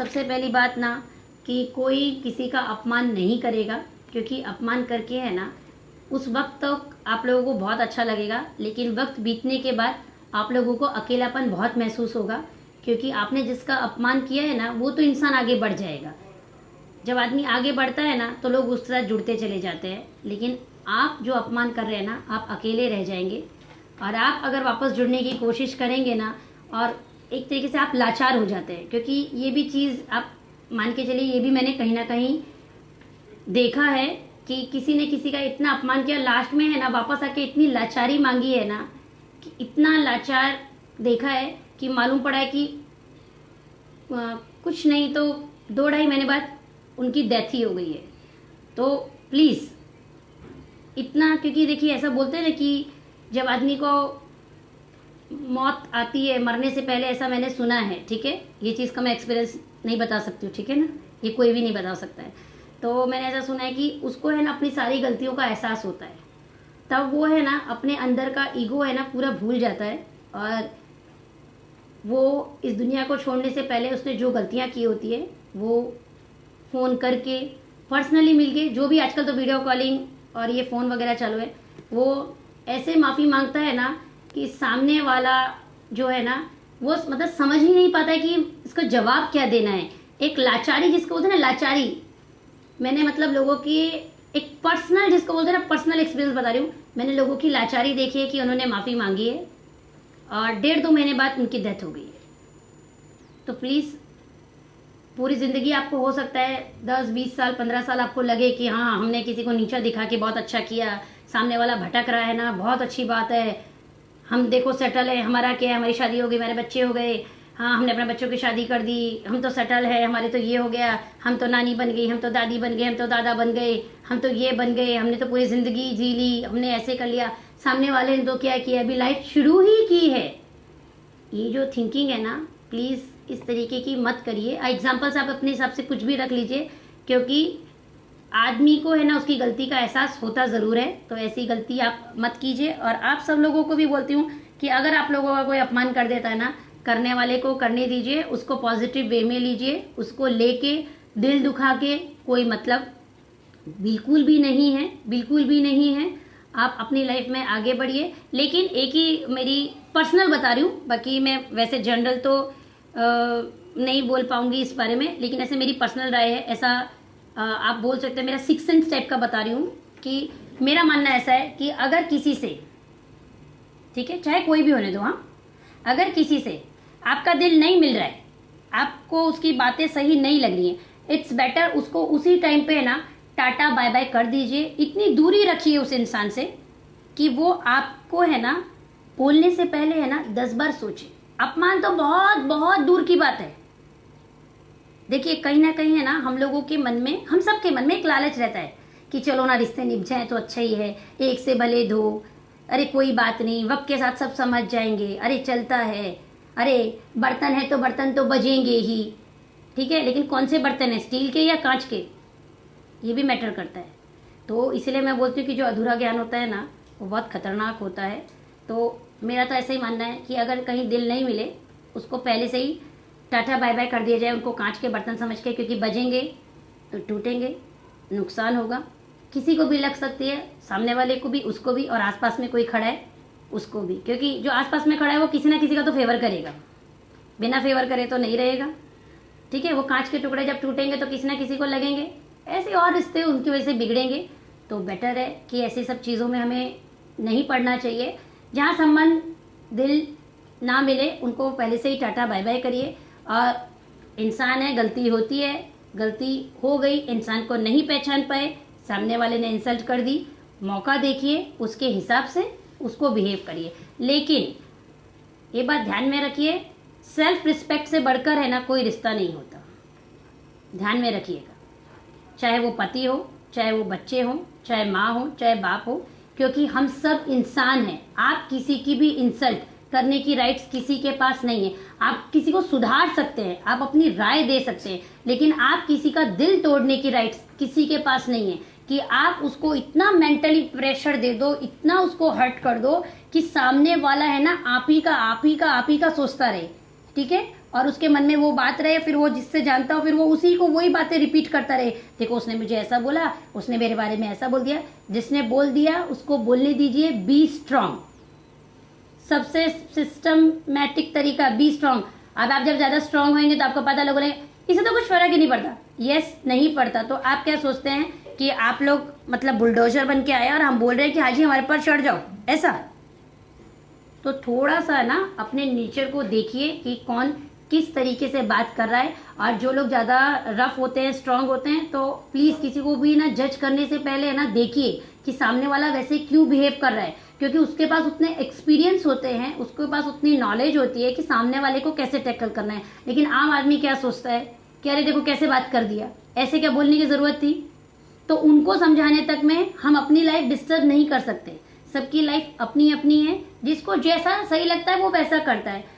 सबसे पहली बात ना कि कोई किसी का अपमान नहीं करेगा, क्योंकि अपमान करके है ना उस वक्त तो आप लोगों को बहुत अच्छा लगेगा, लेकिन वक्त बीतने के बाद आप लोगों को अकेलापन बहुत महसूस होगा, क्योंकि आपने जिसका अपमान किया है ना वो तो इंसान आगे बढ़ जाएगा। जब आदमी आगे बढ़ता है ना तो लोग उस तरह जुड़ते चले जाते हैं, लेकिन आप जो अपमान कर रहे हैं ना आप अकेले रह जाएंगे। और आप अगर वापस जुड़ने की कोशिश करेंगे ना, और एक तरीके से आप लाचार हो जाते हैं, क्योंकि ये भी चीज़ आप मान के चलिए, ये भी मैंने कहीं ना कहीं देखा है कि किसी ने किसी का इतना अपमान किया, लास्ट में है ना वापस आके इतनी लाचारी मांगी है ना, कि इतना लाचार देखा है कि मालूम पड़ा है कि कुछ नहीं तो 2-2.5 महीने बाद उनकी डेथ ही हो गई है। तो प्लीज़ इतना, क्योंकि देखिए ऐसा बोलते हैं ना कि जब आदमी को मौत आती है मरने से पहले, ऐसा मैंने सुना है, ठीक है, ये चीज़ का मैं एक्सपीरियंस नहीं बता सकती हूँ, ठीक है ना, ये कोई भी नहीं बता सकता है। तो मैंने ऐसा सुना है कि उसको है ना अपनी सारी गलतियों का एहसास होता है, तब वो है ना अपने अंदर का ईगो है ना पूरा भूल जाता है, और वो इस दुनिया को छोड़ने से पहले उसने जो गलतियाँ की होती है वो फ़ोन करके, पर्सनली मिलके, जो भी आजकल तो वीडियो कॉलिंग और ये फ़ोन वगैरह चालू है, वो ऐसे माफ़ी मांगता है ना कि सामने वाला जो है ना वो मतलब समझ ही नहीं पाता है कि इसका जवाब क्या देना है। एक लाचारी जिसको बोलते हैं ना, लाचारी, मैंने मतलब लोगों की एक पर्सनल, जिसको बोलते हैं ना पर्सनल एक्सपीरियंस बता रही हूँ, मैंने लोगों की लाचारी देखी है कि उन्होंने माफ़ी मांगी है और 1.5-2 महीने बाद उनकी डेथ हो गई है। तो प्लीज़, पूरी ज़िंदगी आपको हो सकता है 10-20 साल 15 साल आपको लगे कि हाँ हमने किसी को नीचा दिखा के बहुत अच्छा किया, सामने वाला भटक रहा है ना, बहुत अच्छी बात है, हम देखो सेटल है, हमारा क्या है, हमारी शादी हो गई, हमारे बच्चे हो गए, हाँ हमने अपने बच्चों की शादी कर दी, हम तो सेटल है, हमारे तो ये हो गया, हम तो नानी बन गई, हम तो दादी बन गए, हम तो दादा बन गए, हम तो ये बन गए, हमने तो पूरी ज़िंदगी जी ली, हमने ऐसे कर लिया, सामने वाले ने तो क्या किया, अभी लाइफ शुरू ही की है। ये जो थिंकिंग है ना, प्लीज़ इस तरीके की मत करिए। एग्जाम्पल्स आप अपने हिसाब से कुछ भी रख लीजिए, क्योंकि आदमी को है ना उसकी गलती का एहसास होता ज़रूर है, तो ऐसी गलती आप मत कीजिए। और आप सब लोगों को भी बोलती हूँ कि अगर आप लोगों का कोई अपमान कर देता है ना, करने वाले को करने दीजिए, उसको पॉजिटिव वे में लीजिए, उसको लेके दिल दुखा के कोई मतलब बिल्कुल भी नहीं है, बिल्कुल भी नहीं है। आप अपनी लाइफ में आगे बढ़िए। लेकिन एक ही मेरी पर्सनल बता रही हूँ, बाकी मैं वैसे जनरल तो नहीं बोल पाऊंगी इस बारे में, लेकिन ऐसे मेरी पर्सनल राय है, ऐसा आप बोल सकते हैं, मेरा सिक्स सेंस टाइप का बता रही हूँ कि मेरा मानना ऐसा है कि अगर किसी से, ठीक है, चाहे कोई भी होने दो, हाँ, अगर किसी से आपका दिल नहीं मिल रहा है, आपको उसकी बातें सही नहीं लग रही हैं, इट्स बेटर उसको उसी टाइम पे है ना टाटा बाय बाय कर दीजिए। इतनी दूरी रखिए उस इंसान से कि वो आपको है ना बोलने से पहले है ना 10 बार सोचे। अपमान तो बहुत बहुत दूर की बात है। देखिए कहीं ना कहीं है ना हम लोगों के मन में, हम सबके मन में एक लालच रहता है कि चलो ना रिश्ते निभ जाए तो अच्छा ही है, एक से भले दो, अरे कोई बात नहीं, वक्त के साथ सब समझ जाएंगे, अरे चलता है, अरे बर्तन है तो बर्तन तो बजेंगे ही, ठीक है, लेकिन कौन से बर्तन है, स्टील के या कांच के, ये भी मैटर करता है। तो इसलिए मैं बोलती हूँ कि जो अधूरा ज्ञान होता है ना वो बहुत खतरनाक होता है। तो मेरा तो ऐसा ही मानना है कि अगर कहीं दिल नहीं मिले, उसको पहले से ही टाटा बाय बाय कर दिया जाए, उनको कांच के बर्तन समझ के, क्योंकि बजेंगे तो टूटेंगे, नुकसान होगा, किसी को भी लग सकती है, सामने वाले को भी, उसको भी, और आसपास में कोई खड़ा है उसको भी, क्योंकि जो आसपास में खड़ा है वो किसी ना किसी का तो फेवर करेगा, बिना फेवर करे तो नहीं रहेगा, ठीक है। वो कांच के टुकड़े जब टूटेंगे तो किसी ना किसी को लगेंगे, ऐसे और रिश्ते उनकी वजह से बिगड़ेंगे। तो बेटर है कि ऐसी सब चीज़ों में हमें नहीं पड़ना चाहिए। जहाँ संबंध दिल ना मिले उनको पहले से ही टाटा बाय बाय करिए। और इंसान है, गलती होती है, गलती हो गई, इंसान को नहीं पहचान पाए, सामने वाले ने इंसल्ट कर दी, मौका देखिए, उसके हिसाब से उसको बिहेव करिए। लेकिन ये बात ध्यान में रखिए, सेल्फ रिस्पेक्ट से बढ़कर है ना कोई रिश्ता नहीं होता, ध्यान में रखिएगा। चाहे वो पति हो, चाहे वो बच्चे हों, चाहे माँ हो, चाहे बाप हो, क्योंकि हम सब इंसान हैं। आप किसी की भी इंसल्ट करने की राइट्स किसी के पास नहीं है। आप किसी को सुधार सकते हैं, आप अपनी राय दे सकते हैं, लेकिन आप किसी का दिल तोड़ने की राइट्स किसी के पास नहीं है कि आप उसको इतना मेंटली प्रेशर दे दो, इतना उसको हर्ट कर दो कि सामने वाला है ना आप ही का सोचता रहे, ठीक है। और उसके मन में वो बात रहे, फिर वो जिससे जानता हो फिर वो उसी को वही बातें रिपीट करता रहे। देखो उसने मुझे ऐसा बोला, उसने मेरे बारे में ऐसा बोल दिया। जिसने बोल दिया उसको बोलने दीजिए, बी स्ट्रांग। सबसे सिस्टमैटिक तरीका, बी स्ट्रांग। अब आप जब ज्यादा स्ट्रांग होंगे तो आपको पता लगेगा इसे तो कुछ फर्क ही नहीं पड़ता। यस, नहीं पड़ता। तो आप क्या सोचते हैं कि आप लोग मतलब बुलडोजर बन के आए और हम बोल रहे हैं कि हाँ जी हमारे पर चढ़ जाओ, ऐसा? तो थोड़ा सा ना अपने नेचर को देखिए कि कौन किस तरीके से बात कर रहा है। और जो लोग ज़्यादा रफ होते हैं, स्ट्रांग होते हैं, तो प्लीज़ किसी को भी ना जज करने से पहले ना देखिए कि सामने वाला वैसे क्यों बिहेव कर रहा है, क्योंकि उसके पास उतने एक्सपीरियंस होते हैं, उसके पास उतनी नॉलेज होती है कि सामने वाले को कैसे टैकल करना है। लेकिन आम आदमी क्या सोचता है कि अरे देखो कैसे बात कर दिया, ऐसे क्या बोलने की ज़रूरत थी। तो उनको समझाने तक में हम अपनी लाइफ डिस्टर्ब नहीं कर सकते। सबकी लाइफ अपनी अपनी है, जिसको जैसा सही लगता है वो वैसा करता है।